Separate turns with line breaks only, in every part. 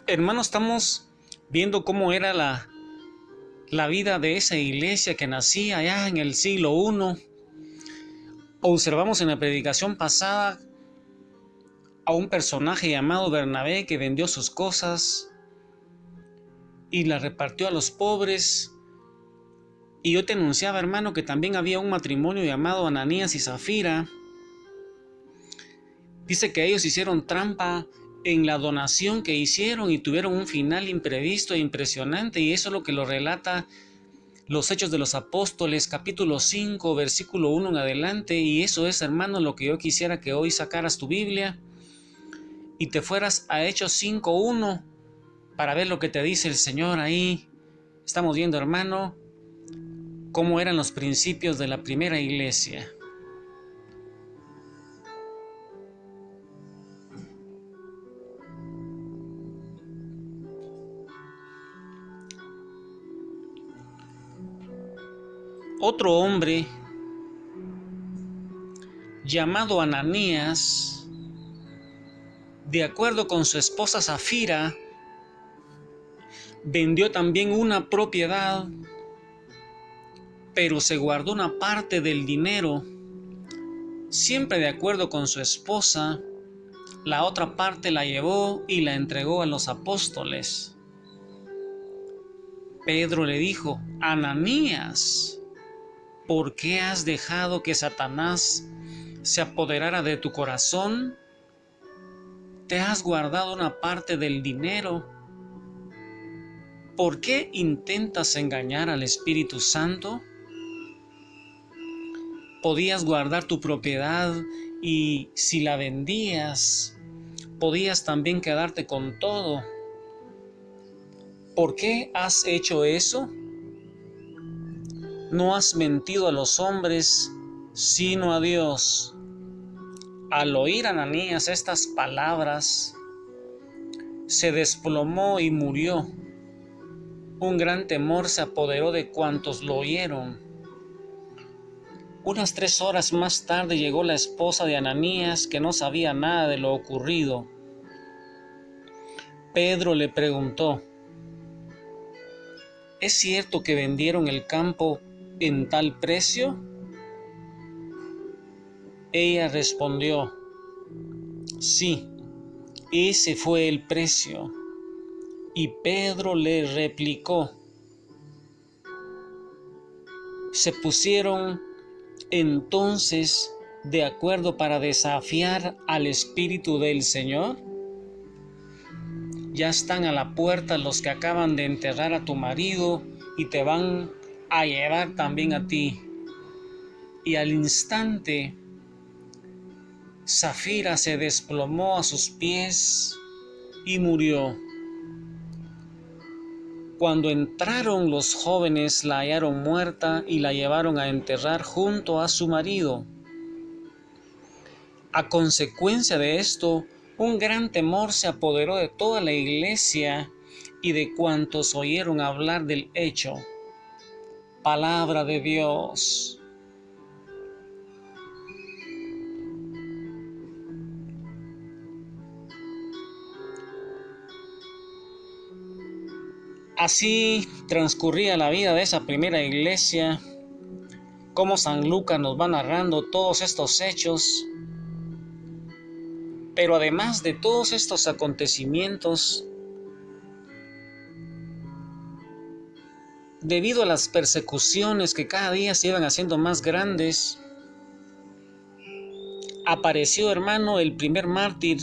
Hermanos, estamos viendo cómo era la vida de esa iglesia que nacía allá en el siglo I. Observamos en la predicación pasada a un personaje llamado Bernabé que vendió sus cosas y las repartió a los pobres. Y yo te anunciaba, hermano, que también había un matrimonio llamado Ananías y Zafira. Dice que ellos hicieron trampa en la donación que hicieron y tuvieron un final imprevisto e impresionante, y eso es lo que lo relata los Hechos de los Apóstoles, capítulo 5, versículo 1 en adelante. Y eso es, hermano, lo que yo quisiera que hoy sacaras tu Biblia y te fueras a Hechos 5:1 para ver lo que te dice el Señor ahí. Estamos viendo, hermano, cómo eran los principios de la primera iglesia. Otro hombre llamado Ananías, de acuerdo con su esposa Zafira, vendió también una propiedad, pero se guardó una parte del dinero. Siempre de acuerdo con su esposa, la otra parte la llevó y la entregó a los apóstoles. Pedro le dijo: Ananías, ¿por qué has dejado que Satanás se apoderara de tu corazón? Te has guardado una parte del dinero. ¿Por qué intentas engañar al Espíritu Santo? Podías guardar tu propiedad y si la vendías, podías también quedarte con todo. ¿Por qué has hecho eso? No has mentido a los hombres, sino a Dios. Al oír Ananías estas palabras, se desplomó y murió. Un gran temor se apoderó de cuantos lo oyeron. Unas 3 horas más tarde llegó la esposa de Ananías, que no sabía nada de lo ocurrido. Pedro le preguntó: ¿es cierto que vendieron el campo en tal precio? Ella respondió: sí, ese fue el precio. Y Pedro le replicó. Se pusieron entonces de acuerdo para desafiar al Espíritu del Señor. Ya están a la puerta los que acaban de enterrar a tu marido y te van a llevar también a ti. Y al instante, Zafira se desplomó a sus pies y murió. Cuando entraron los jóvenes, la hallaron muerta y la llevaron a enterrar junto a su marido. A consecuencia de esto, un gran temor se apoderó de toda la iglesia y de cuantos oyeron hablar del hecho. Palabra de Dios. Así transcurría la vida de esa primera iglesia, como San Lucas nos va narrando todos estos hechos. Pero además de todos estos acontecimientos, debido a las persecuciones que cada día se iban haciendo más grandes, apareció, hermano, el primer mártir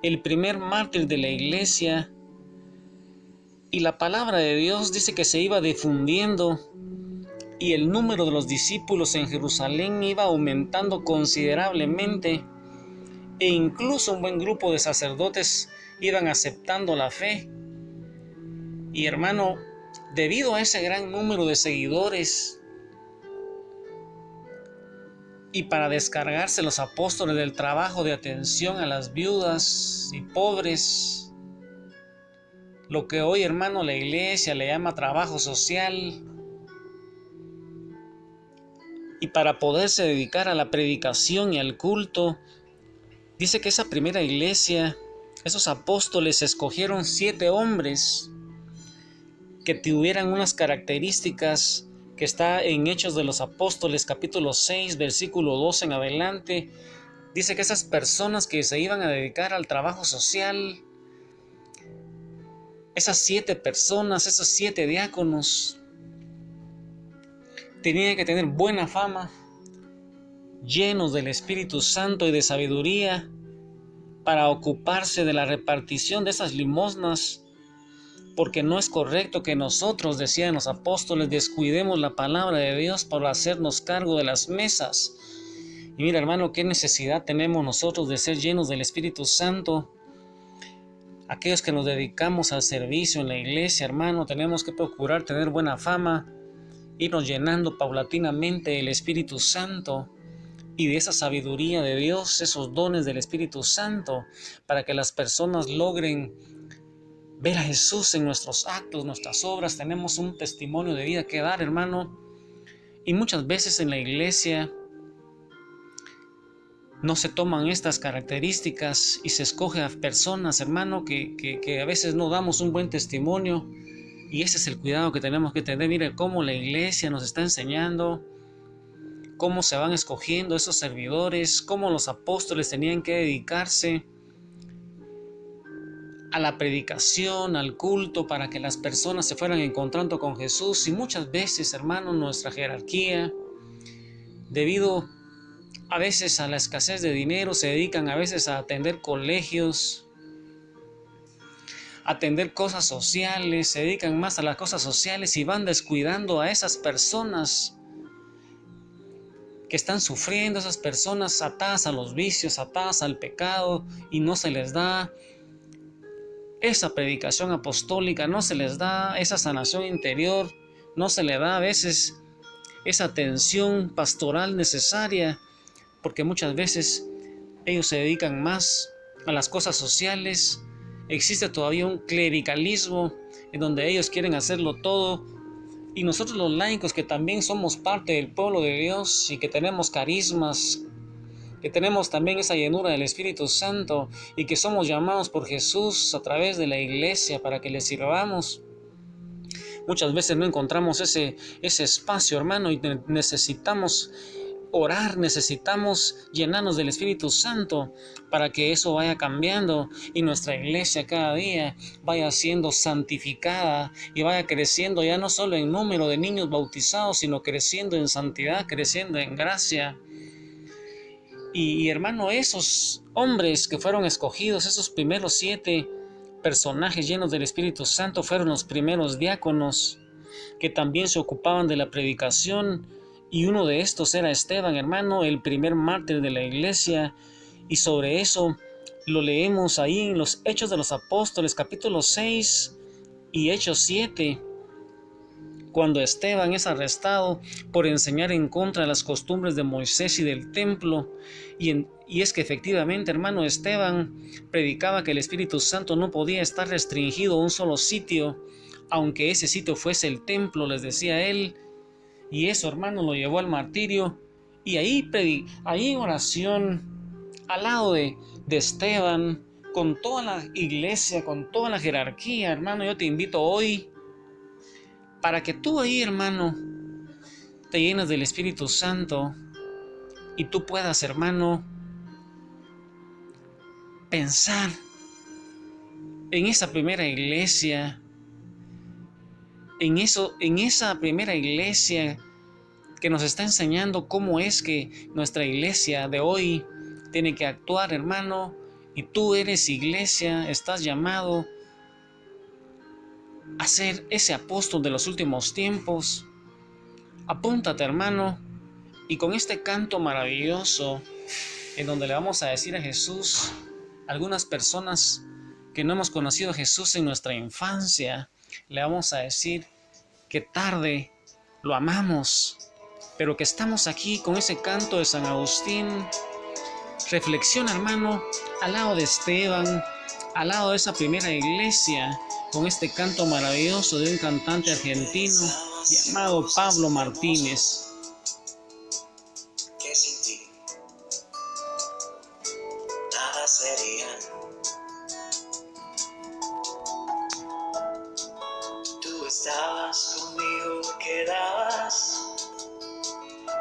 de la iglesia. Y la palabra de Dios dice que se iba difundiendo y el número de los discípulos en Jerusalén iba aumentando considerablemente, e incluso un buen grupo de sacerdotes iban aceptando la fe. Y hermano, debido a ese gran número de seguidores, y para descargarse los apóstoles del trabajo de atención a las viudas y pobres, lo que hoy, hermano, la iglesia le llama trabajo social, y para poderse dedicar a la predicación y al culto, dice que esa primera iglesia Esos apóstoles escogieron 7 hombres que tuvieran unas características que está en Hechos de los Apóstoles, capítulo 6, versículo 12 en adelante. Dice que esas personas que se iban a dedicar al trabajo social, esas 7 personas, esos 7 diáconos, tenían que tener buena fama, llenos del Espíritu Santo y de sabiduría, para ocuparse de la repartición de esas limosnas, porque no es correcto que nosotros, decían los apóstoles, descuidemos la palabra de Dios para hacernos cargo de las mesas. Y mira, hermano, qué necesidad tenemos nosotros de ser llenos del Espíritu Santo. Aquellos que nos dedicamos al servicio en la iglesia, hermano, tenemos que procurar tener buena fama, irnos llenando paulatinamente del Espíritu Santo y de esa sabiduría de Dios, esos dones del Espíritu Santo, para que las personas logren ver a Jesús en nuestros actos, nuestras obras. Tenemos un testimonio de vida que dar, hermano. Y muchas veces en la iglesia no se toman estas características y se escoge a personas, hermano, que a veces no damos un buen testimonio. Y ese es el cuidado que tenemos que tener. Mire cómo la iglesia nos está enseñando, cómo se van escogiendo esos servidores, cómo los apóstoles tenían que dedicarse a la predicación, al culto, para que las personas se fueran encontrando con Jesús. Y muchas veces, hermano, nuestra jerarquía, debido a veces a la escasez de dinero, se dedican a veces a atender colegios, a atender cosas sociales, se dedican más a las cosas sociales y van descuidando a esas personas que están sufriendo, esas personas atadas a los vicios, atadas al pecado, y no se les da esa predicación apostólica, no se les da esa sanación interior, no se le da a veces esa atención pastoral necesaria, porque muchas veces ellos se dedican más a las cosas sociales. Existe todavía un clericalismo en donde ellos quieren hacerlo todo, y nosotros los laicos, que también somos parte del pueblo de Dios y que tenemos carismas, que tenemos también esa llenura del Espíritu Santo y que somos llamados por Jesús a través de la iglesia para que le sirvamos, muchas veces no encontramos ese espacio, hermano, y necesitamos orar, necesitamos llenarnos del Espíritu Santo para que eso vaya cambiando y nuestra iglesia cada día vaya siendo santificada y vaya creciendo, ya no solo en número de niños bautizados, sino creciendo en santidad, creciendo en gracia. Y hermano, esos hombres que fueron escogidos, esos primeros 7 personajes llenos del Espíritu Santo, fueron los primeros diáconos que también se ocupaban de la predicación. Y uno de estos era Esteban, hermano, el primer mártir de la iglesia. Y sobre eso lo leemos ahí en los Hechos de los Apóstoles, capítulo 6 y Hechos 7. Cuando Esteban es arrestado por enseñar en contra de las costumbres de Moisés y del templo. Y es que efectivamente, hermano, Esteban predicaba que el Espíritu Santo no podía estar restringido a un solo sitio, aunque ese sitio fuese el templo, les decía él. Y eso, hermano, lo llevó al martirio. Y ahí en oración, al lado de Esteban, con toda la iglesia, con toda la jerarquía, hermano, yo te invito hoy para que tú ahí, hermano, te llenes del Espíritu Santo y tú puedas, hermano, pensar en esa primera iglesia, en esa primera iglesia que nos está enseñando cómo es que nuestra iglesia de hoy tiene que actuar, hermano. Y tú eres iglesia, estás llamado a ser ese apóstol de los últimos tiempos. Apúntate, hermano, y con este canto maravilloso en donde le vamos a decir a Jesús, algunas personas que no hemos conocido a Jesús en nuestra infancia, le vamos a decir que tarde lo amamos, pero que estamos aquí con ese canto de San Agustín. Reflexiona, hermano, al lado de Esteban, al lado de esa primera iglesia, con este canto maravilloso de un cantante argentino llamado Pablo Martínez.
Que sin ti nada sería, estabas conmigo, quedabas,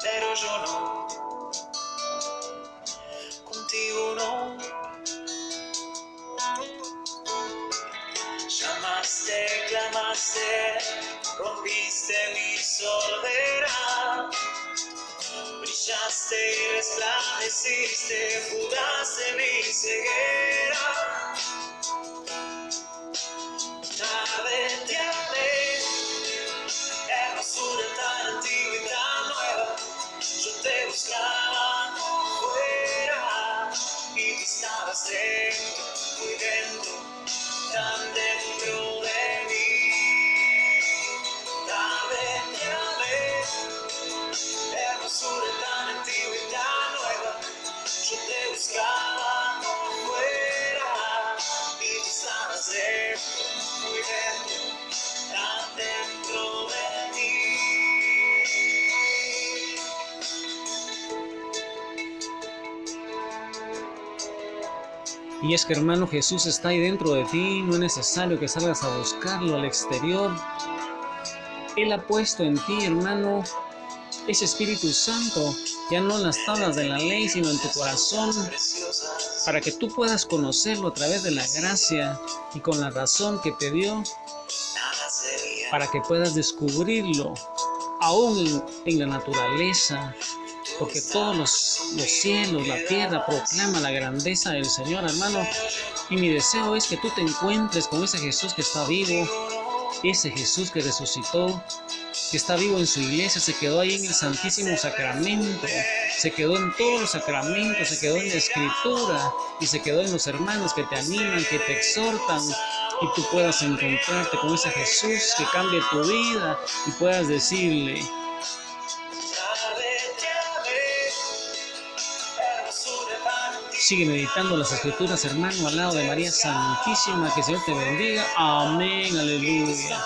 pero yo no, contigo no. Llamaste, clamaste, rompiste mi soledad, brillaste y resplandeciste, fugaste mi ceguera. Tarde te amé, hermosura tan antigua y tan nueva, yo te buscaba fuera y tú estabas dentro, muy dentro, tan dentro de mí. Tarde te amé, hermosura tan antigua y tan nueva, yo te buscaba fuera y tú estabas dentro, muy dentro, tan dentro de mí.
Y es que, hermano, Jesús está ahí dentro de ti, no es necesario que salgas a buscarlo al exterior. Él ha puesto en ti, hermano, ese Espíritu Santo, ya no en las tablas de la ley, sino en tu corazón, para que tú puedas conocerlo a través de la gracia y con la razón que te dio, para que puedas descubrirlo aún en la naturaleza, porque todos los cielos, la tierra proclama la grandeza del Señor, hermano. Y mi deseo es que tú te encuentres con ese Jesús que está vivo, ese Jesús que resucitó, que está vivo en su iglesia, se quedó ahí en el Santísimo Sacramento, se quedó en todos los sacramentos, se quedó en la Escritura y se quedó en los hermanos que te animan, que te exhortan, y tú puedas encontrarte con ese Jesús que cambie tu vida y puedas decirle: sigue meditando las Escrituras, hermano, al lado de María Santísima. Que el Señor te bendiga. Amén, aleluya.